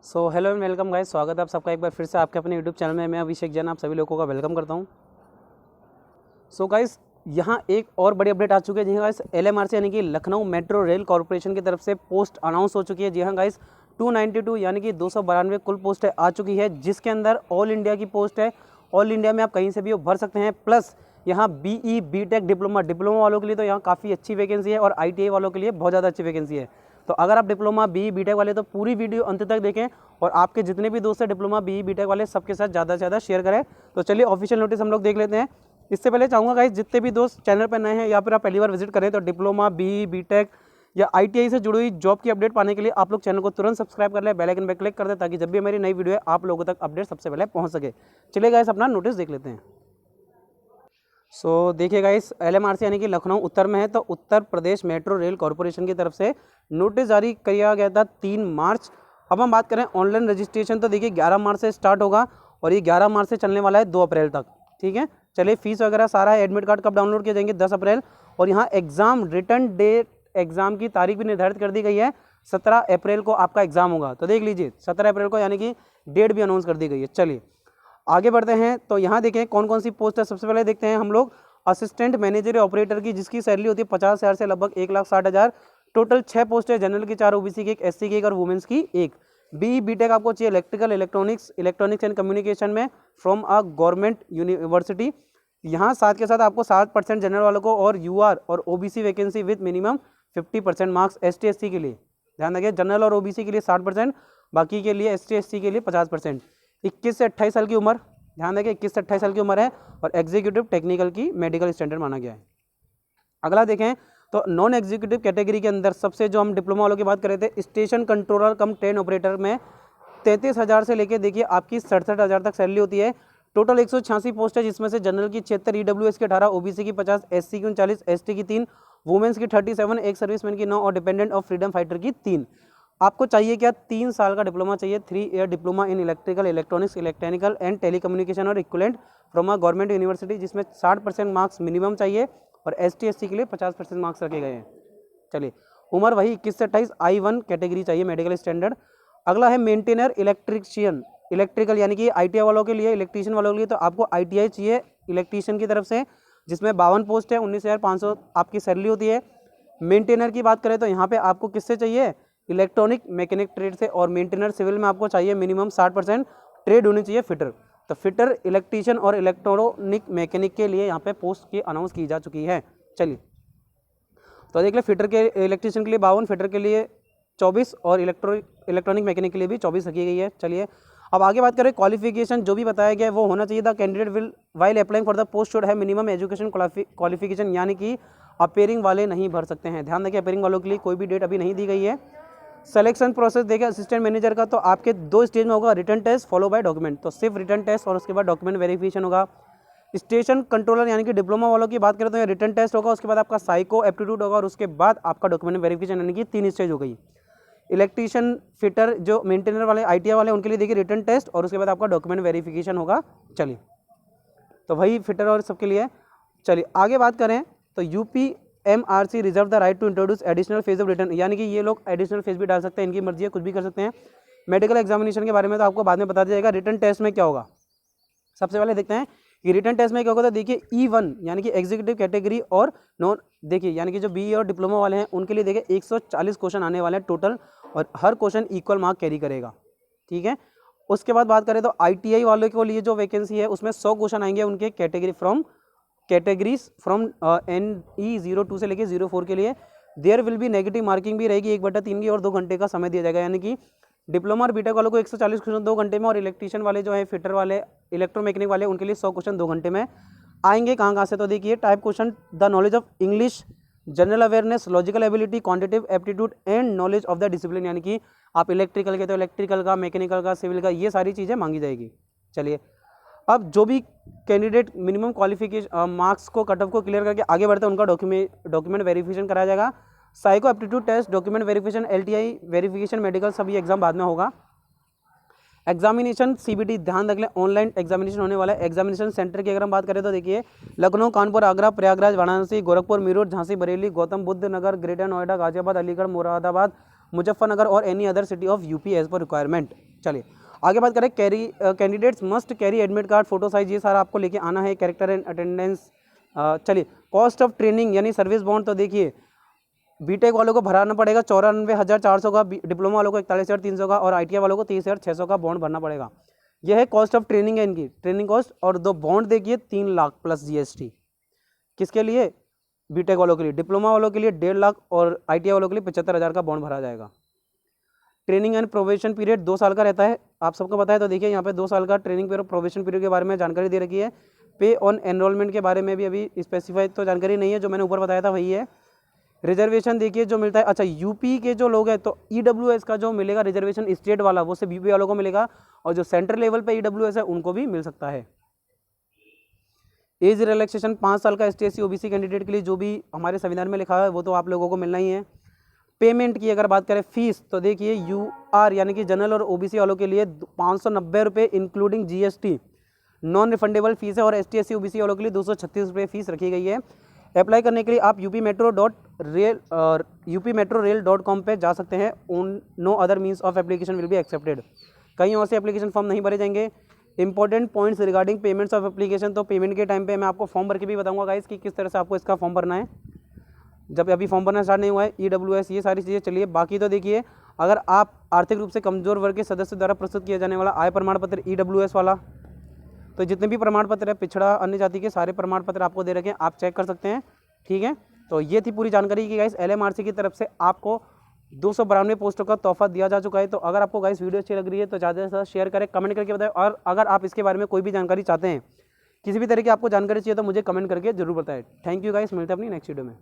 So hello and welcome guys, स्वागत है आप सबका एक बार फिर से आपके अपने यूट्यूब चैनल में। मैं अभिषेक जैन आप सभी लोगों का वेलकम करता हूं। सो गाइस, यहां एक और बड़ी अपडेट आ चुकी है। जी हाँ गाइस, LMRC यानी कि लखनऊ मेट्रो रेल कॉर्पोरेशन की तरफ से पोस्ट अनाउंस हो चुकी है। जी हाँ गाइस, 292 यानी कि 292 कुल पोस्ट आ चुकी है, जिसके अंदर ऑल इंडिया की पोस्ट है। ऑल इंडिया में आप कहीं से भी भर सकते हैं। प्लस यहाँ BE BTech डिप्लोमा वालों के लिए तो यहाँ काफ़ी अच्छी वैकेंसी है और ITI वालों के लिए बहुत ज़्यादा अच्छी वैकेंसी है। तो अगर आप डिप्लोमा BE BTech वाले तो पूरी वीडियो अंत तक देखें और आपके जितने भी दोस्त हैं डिप्लोमा BE BTech वाले सबके साथ ज़्यादा से ज़्यादा शेयर करें। तो चलिए ऑफिशियल नोटिस हम लोग देख लेते हैं। इससे पहले चाहूँगा गाइस, जितने भी दोस्त चैनल पर नए हैं या फिर आप पहली बार विजिट करें तो डिप्लोमा BE BTech या ITI से जुड़ी हुई जॉब की अपडेट पाने के लिए आप लोग चैनल को तुरंत सब्सक्राइब कर लें, बेल आइकन पर क्लिक कर दें ताकि जब भी मेरी नई वीडियो है आप लोगों तक अपडेट सबसे पहले पहुँच सके। चलिए गाइस, अपना नोटिस देख लेते हैं। देखिए गाइस, LMRC यानी कि लखनऊ उत्तर में है, तो Uttar Pradesh metro rail corporation की तरफ से नोटिस जारी किया गया था 3 मार्च। अब हम बात करें ऑनलाइन रजिस्ट्रेशन, तो देखिए 11 मार्च से स्टार्ट होगा और ये 11 मार्च से चलने वाला है 2 अप्रैल तक। ठीक है, चलिए फीस वगैरह सारा है। एडमिट कार्ड कब डाउनलोड किए जाएंगे? 10 अप्रैल। और यहाँ एग्जाम रिटर्न डेट, एग्जाम की तारीख भी निर्धारित कर दी गई है। 17 अप्रैल को आपका एग्जाम होगा, तो देख लीजिए 17 अप्रैल को, यानी कि डेट भी अनाउंस कर दी गई है। चलिए आगे बढ़ते हैं, तो यहाँ देखें कौन कौन सी पोस्ट है। सबसे पहले देखते हैं हम लोग असिस्टेंट मैनेजर ऑपरेटर की, जिसकी सैलरी होती है 50,000 से लगभग 1,60,000। टोटल 6 पोस्ट है। जनरल की 4, OBC की 1, SC की 1 और वुमेन्स की 1। BE BTech आपको चाहिए इलेक्ट्रिकल इलेक्ट्रॉनिक्स एंड कम्युनिकेशन में फ्रॉम अ गवर्नमेंट यूनिवर्सिटी। यहाँ साथ के साथ आपको 60% जनरल वालों को और UR और OBC vacancy with minimum 50% marks. ST SC के लिए ध्यान रखिए, जनरल और OBC के लिए 60%, बाकी के लिए ST SC के लिए 50%। 21 से 28 साल की उम्र, ध्यान रखिए 21 से 28 साल की उम्र है और एग्जीक्यूटिव टेक्निकल की मेडिकल स्टैंडर्ड माना गया है। अगला देखें तो नॉन एग्जीक्यूटिव कैटेगरी के अंदर सबसे जो हम डिप्लोमा वालों की बात कर रहे थे, station controller cum train operator में 33,000 से लेके देखिए आपकी 67,000 तक सैलरी होती है। टोटल 186 पोस्ट है, जिसमें से जनरल की 76, EWS की 18, OBC की 50, SC की 39, ST की 3, वुमेन्स की 37, एक सर्विसमैन की 9 और डिपेंडेंट ऑफ फ्रीडम फाइटर की 3। आपको चाहिए क्या? 3 साल का डिप्लोमा चाहिए, 3 year diploma in electrical electronics electrical and telecommunication और equivalent from a government university, जिसमें 60% मार्क्स मिनिमम चाहिए और ST SC के लिए 50% मार्क्स रखे गए हैं। चलिए उम्र वही 21 से 28, I1 कैटेगरी चाहिए मेडिकल स्टैंडर्ड। अगला है मेंटेनर इलेक्ट्रिशियन इलेक्ट्रिकल, यानी कि ITI वालों के लिए, इलेक्ट्रीशियन वालों के लिए तो आपको ITI चाहिए इलेक्ट्रीशियन की तरफ से, जिसमें 52 पोस्ट है। 19,500 आपकी सैलरी होती है। मेंटेनर की बात करें तो यहाँ पे आपको किससे चाहिए? इलेक्ट्रॉनिक मैकेनिक ट्रेड से। और मेंटेनर सिविल में आपको चाहिए मिनिमम 60% ट्रेड होनी चाहिए फिटर। तो फिटर, इलेक्ट्रीशियन और इलेक्ट्रॉनिक मैकेनिक के लिए यहाँ पे पोस्ट की अनाउंस की जा चुकी है। चलिए तो देख ले, फिटर के इलेक्ट्रीशियन के लिए 52, फिटर के लिए 24 और इलेक्ट्रॉनिक मैकेनिक के लिए भी 24 रखी गई है। चलिए अब आगे बात करें क्वालिफिकेशन, जो भी बताया गया है वो होना चाहिए था। Candidate will while applying for the post should है मिनिमम एजुकेशन क्वालिफिकेशन, यानी कि अपेयरिंग वाले नहीं भर सकते हैं। ध्यान रखिए, अपेयरिंग वालों के लिए कोई भी डेट अभी नहीं दी गई है। सिलेक्शन प्रोसेस देखिए असिस्टेंट मैनेजर का, तो आपके 2 स्टेज में होगा, written test follow by document. तो सिर्फ रिटन टेस्ट और उसके बाद डॉक्यूमेंट वेरिफिकेशन होगा। स्टेशन कंट्रोलर यानी कि डिप्लोमा वालों की बात करें तो रिटन टेस्ट होगा, उसके बाद आपका साइको एप्टीट्यूड होगा और उसके बाद आपका डॉक्यूमेंट वेरिफिकेशन, यानी कि 3 स्टेज हो गई। इलेक्ट्रीशियन, फिटर, जो मेंटेनर वाले ITI वाले, उनके लिए देखिए रिटन टेस्ट और उसके बाद आपका डॉक्यूमेंट वेरिफिकेशन होगा। चलिए तो वही फिटर और सबके लिए। चलिए आगे बात करें तो UPMRC reserve the right to introduce additional phase of return, यानी कि ये लोग एडिशनल फेज भी डाल सकते हैं, इनकी मर्जी है, कुछ भी कर सकते हैं। मेडिकल एग्जामिनेशन के बारे में तो आपको बाद में बता दिया जाएगा। रिटन टेस्ट में क्या होगा, सबसे पहले देखते हैं कि रिटन टेस्ट में क्या होगा। तो देखिए E1 यानी कि एग्जीक्यूटिव कैटेगरी और नॉन, देखिए यानी कि जो BE और डिप्लोमा वाले हैं उनके लिए देखिए 140 क्वेश्चन आने वाले हैं टोटल, और हर क्वेश्चन इक्वल मार्क कैरी करेगा। ठीक है, उसके बाद बात करें तो ITI वालों के लिए जो वैकेंसी है उसमें 100 क्वेश्चन आएंगे उनके कैटेगरीज फ्रॉम NE02 से लेके 04 के लिए। There will be negative marking भी रहेगी 1/3 की, और 2 घंटे का समय दिया जाएगा, यानी कि डिप्लोमा और BTech वालों को 140 क्वेश्चन 2 घंटे में, और इलेक्ट्रीशियन वाले जो है, फिटर वाले, इलेक्ट्रोमैकेनिक वाले, उनके लिए 100 क्वेश्चन 2 घंटे में आएंगे। कहाँ से? तो देखिए type question, the knowledge of English, general awareness, logical ability, quantitative aptitude and knowledge of the discipline, यानी कि आप इलेक्ट्रिकल के तो इलेक्ट्रिकल का, मैकेनिकल का, सिविल का, ये सारी चीज़ें मांगी जाएगी। चलिए अब जो भी कैंडिडेट मिनिमम क्वालिफिकेशन मार्क्स को, कट ऑफ को क्लियर करके आगे बढ़ते हैं, उनका डॉक्यूमेंट वेरिफिकेशन कराया जाएगा। Psycho aptitude test, document verification, LTI verification, medical, सभी एग्जाम बाद में होगा। एग्जामिनेशन CBT, ध्यान रख लें ऑनलाइन एग्जामिनेशन होने वाला है। एग्जामिनेशन सेंटर की अगर हम बात करें तो देखिए लखनऊ, कानपुर, आगरा, प्रयागराज, वाराणसी, गोरखपुर, मीरठ, झांसी, बरेली, गौतम बुद्ध नगर, ग्रेटर नोएडा, गाजियाबाद, अलीगढ़, मुरादाबाद, मुजफ्फरनगर और any other city of UP as per requirement. चलिए आगे बात करें, candidates must carry admit card, photo size, ये सारा आपको लेके आना है, कैरेक्टर एंड अटेंडेंस। चलिए कॉस्ट ऑफ ट्रेनिंग यानी सर्विस बॉन्ड, तो देखिए बीटेक वालों को भराना पड़ेगा 94,400 का, डिप्लोमा वालों को 41,300 का और ITI वालों को 30,600 का बॉन्ड भरना पड़ेगा। यह है कॉस्ट ऑफ ट्रेनिंग है इनकी, ट्रेनिंग कॉस्ट। और दो बॉन्ड देखिए 3 लाख प्लस GST, किसके लिए? बीटेक वालों के लिए। डिप्लोमा वालों के लिए 1.5 लाख और ITI वालों के लिए 75,000 का बॉन्ड भरा जाएगा। ट्रेनिंग एंड प्रोबेशन पीरियड 2 साल का रहता है, आप सबको पता है। तो देखिए यहाँ पे 2 साल का ट्रेनिंग पीरियड, प्रोबेशन पीरियड के बारे में जानकारी दे रखी है। पे ऑन एनरोलमेंट के बारे में भी अभी स्पेसिफाइड तो जानकारी नहीं है, जो मैंने ऊपर बताया था वही है। रिजर्वेशन देखिए जो मिलता है, अच्छा यूपी के जो लोग हैं तो EWS का जो मिलेगा रिजर्वेशन स्टेट वाला, वो सिर्फ यूपी वालों को मिलेगा, और जो सेंट्रल लेवल पे EWS है उनको भी मिल सकता है। एज रिलैक्सेशन 5 साल का ST/SC OBC कैंडिडेट के लिए, जो भी हमारे संविधान में लिखा है वो तो आप लोगों को मिलना ही है। पेमेंट की अगर बात करें फीस, तो देखिए UR यानी कि जनरल और OBC वालों के लिए 590 रुपये including GST non refundable fees है, और ST/SC OBC वालों के लिए 236 रुपये फीस रखी गई है। अप्लाई करने के लिए आप upmetro.rail.com पे जा सकते हैं। No other means of application will be accepted, कहीं और से एप्लीकेशन फॉर्म नहीं भरे जाएंगे। Important points regarding payments of application, तो पेमेंट के टाइम पे मैं आपको फॉर्म भर के भी बताऊंगा गाइस कि किस तरह से आपको इसका फॉर्म भरना है, जब अभी फॉर्म भरना स्टार्ट नहीं हुआ है। EWS ये सारी चीज़ें चलिए। बाकी तो देखिए अगर आप आर्थिक रूप से कमजोर वर्ग के सदस्य द्वारा प्रस्तुत किया जाने वाला आय प्रमाण पत्र EWS वाला, तो जितने भी प्रमाण पत्र है पिछड़ा अन्य जाति के सारे प्रमाण पत्र आपको दे रखे हैं, आप चेक कर सकते हैं, ठीक है। तो ये थी पूरी जानकारी कि गाइस LMRC की तरफ से आपको 292 पोस्टों का तोहफा दिया जा चुका है। तो अगर आपको गाइस वीडियो अच्छी लग रही है तो ज़्यादा से ज़्यादा शेयर करें, कमेंट करके बताएं, और अगर आप इसके बारे में कोई भी जानकारी चाहते हैं, किसी भी तरह की आपको जानकारी चाहिए तो मुझे कमेंट करके जरूर बताएं। थैंक यू गाइस, मिलते हैं अपनी नेक्स्ट वीडियो में।